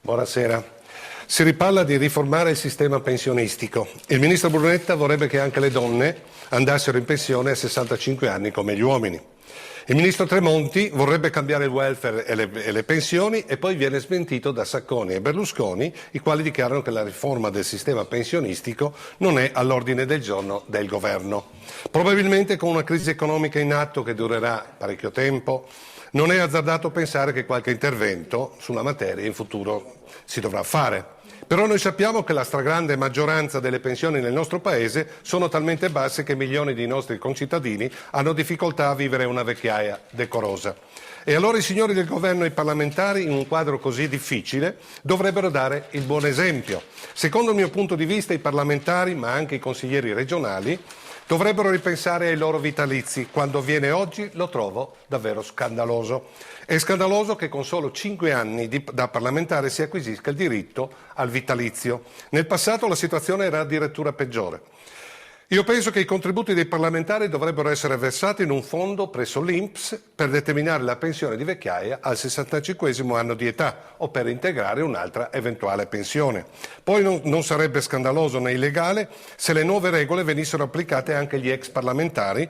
Buonasera. Si riparla di riformare il sistema pensionistico. Il ministro Brunetta vorrebbe che anche le donne andassero in pensione a 65 anni come gli uomini. Il ministro Tremonti vorrebbe cambiare il welfare e le pensioni e poi viene smentito da Sacconi e Berlusconi, i quali dichiarano che la riforma del sistema pensionistico non è all'ordine del giorno del governo. Probabilmente con una crisi economica in atto che durerà parecchio tempo, non è azzardato pensare che qualche intervento sulla materia in futuro si dovrà fare. Però noi sappiamo che la stragrande maggioranza delle pensioni nel nostro Paese sono talmente basse che milioni di nostri concittadini hanno difficoltà a vivere una vecchiaia decorosa. E allora i signori del governo e i parlamentari, in un quadro così difficile, dovrebbero dare il buon esempio. Secondo il mio punto di vista, i parlamentari, ma anche i consiglieri regionali, dovrebbero ripensare ai loro vitalizi. Quando avviene oggi lo trovo davvero scandaloso. È scandaloso che con solo 5 anni da parlamentare si acquisisca il diritto al vitalizio. Nel passato la situazione era addirittura peggiore. Io penso che i contributi dei parlamentari dovrebbero essere versati in un fondo presso l'INPS per determinare la pensione di vecchiaia al 65° anno di età o per integrare un'altra eventuale pensione. Poi non sarebbe scandaloso né illegale se le nuove regole venissero applicate anche agli ex parlamentari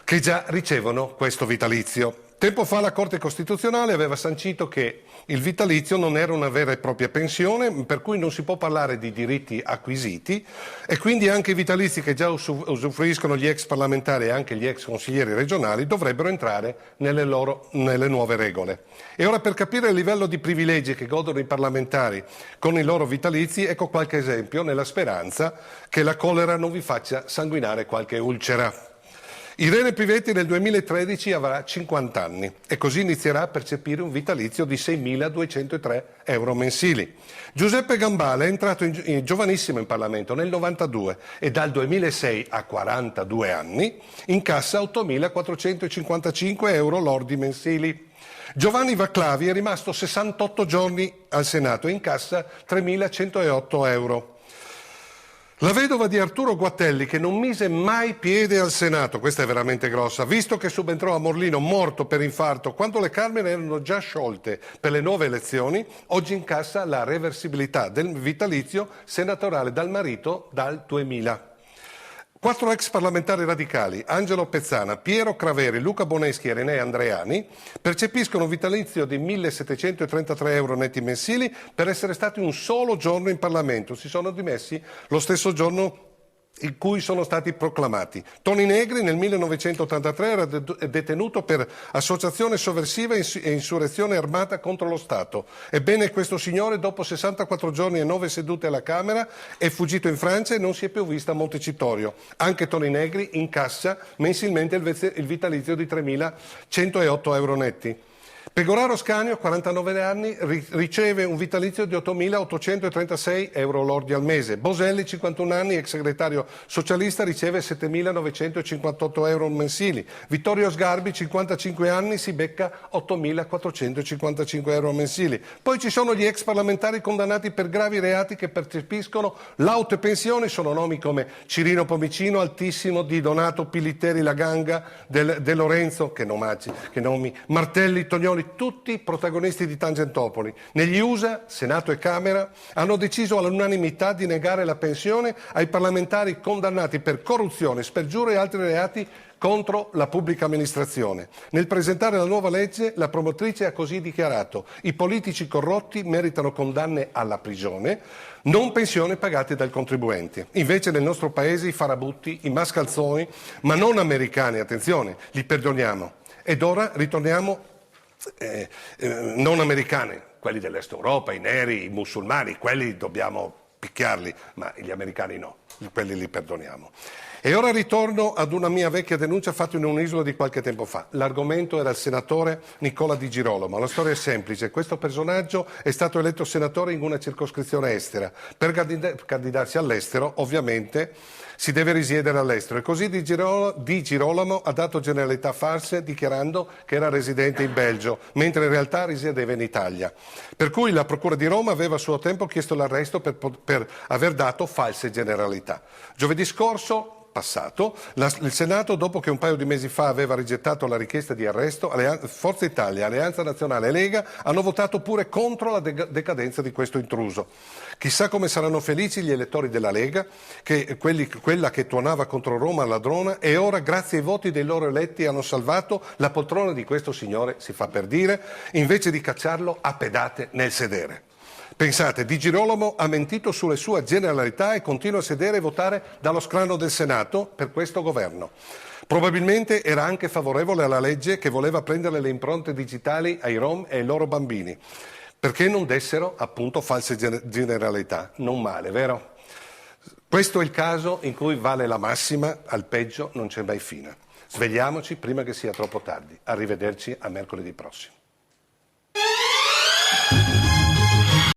che già ricevono questo vitalizio. Tempo fa la Corte Costituzionale aveva sancito che il vitalizio non era una vera e propria pensione, per cui non si può parlare di diritti acquisiti e quindi anche i vitalizi che già usufruiscono gli ex parlamentari e anche gli ex consiglieri regionali dovrebbero entrare nelle nuove regole. E ora, per capire il livello di privilegi che godono i parlamentari con i loro vitalizi, ecco qualche esempio nella speranza che la collera non vi faccia sanguinare qualche ulcera. Irene Pivetti nel 2013 avrà 50 anni e così inizierà a percepire un vitalizio di 6.203 euro mensili. Giuseppe Gambale è entrato giovanissimo in Parlamento nel 92 e dal 2006 a 42 anni incassa 8.455 euro lordi mensili. Giovanni Vaclavi è rimasto 68 giorni al Senato e incassa 3.108 euro. La vedova di Arturo Guatelli, che non mise mai piede al Senato, questa è veramente grossa, visto che subentrò a Morlino morto per infarto quando le Camere erano già sciolte per le nuove elezioni, oggi incassa la reversibilità del vitalizio senatoriale dal marito dal 2000. 4 ex parlamentari radicali, Angelo Pezzana, Piero Craveri, Luca Boneschi e René Andreani, percepiscono un vitalizio di 1.733 euro netti mensili per essere stati un solo giorno in Parlamento. Si sono dimessi lo stesso giorno in cui sono stati proclamati. Toni Negri nel 1983 era detenuto per associazione sovversiva e insurrezione armata contro lo Stato. Ebbene, questo signore dopo 64 giorni e 9 sedute alla Camera è fuggito in Francia e non si è più visto a Montecitorio. Anche Toni Negri incassa mensilmente il vitalizio di 3.108 euro netti. Pegoraro Scanio, 49 anni, riceve un vitalizio di 8.836 euro lordi al mese. Boselli, 51 anni, ex segretario socialista, riceve 7.958 euro mensili. Vittorio Sgarbi, 55 anni, si becca 8.455 euro mensili. Poi ci sono gli ex parlamentari condannati per gravi reati che percepiscono lauto e pensioni. Sono nomi come Cirino Pomicino, Altissimo, Di Donato, Pilitteri, La Ganga, De Lorenzo, che nomi, Martelli, Tognoli, tutti protagonisti di Tangentopoli. Negli USA, Senato e Camera hanno deciso all'unanimità di negare la pensione ai parlamentari condannati per corruzione, spergiuro e altri reati contro la pubblica amministrazione. Nel presentare la nuova legge, la promotrice ha così dichiarato: i politici corrotti meritano condanne alla prigione, non pensioni pagate dal contribuente. Invece nel nostro paese i farabutti, i mascalzoni, ma non americani, attenzione, li perdoniamo. Ed ora ritorniamo non americane, quelli dell'Est Europa, i neri, i musulmani, quelli dobbiamo picchiarli, ma gli americani no, quelli li perdoniamo. E ora ritorno ad una mia vecchia denuncia fatta in un'isola di qualche tempo fa. L'argomento era il senatore Nicola Di Girolamo. La storia è semplice. Questo personaggio è stato eletto senatore in una circoscrizione estera. Per candidarsi all'estero, ovviamente, si deve risiedere all'estero. E così Di Girolamo ha dato generalità false dichiarando che era residente in Belgio, mentre in realtà risiedeva in Italia. Per cui la Procura di Roma aveva a suo tempo chiesto l'arresto per aver dato false generalità. Giovedì scorso passato, il Senato, dopo che un paio di mesi fa aveva rigettato la richiesta di arresto, Forza Italia, Alleanza Nazionale e Lega hanno votato pure contro la decadenza di questo intruso. Chissà come saranno felici gli elettori della Lega, quella che tuonava contro Roma ladrona, e ora, grazie ai voti dei loro eletti, hanno salvato la poltrona di questo signore, si fa per dire, invece di cacciarlo a pedate nel sedere. Pensate, Di Girolamo ha mentito sulle sue generalità e continua a sedere e votare dallo scranno del Senato per questo governo. Probabilmente era anche favorevole alla legge che voleva prendere le impronte digitali ai Rom e ai loro bambini, perché non dessero appunto false generalità. Non male, vero? Questo è il caso in cui vale la massima, al peggio non c'è mai fine. Svegliamoci prima che sia troppo tardi. Arrivederci a mercoledì prossimo.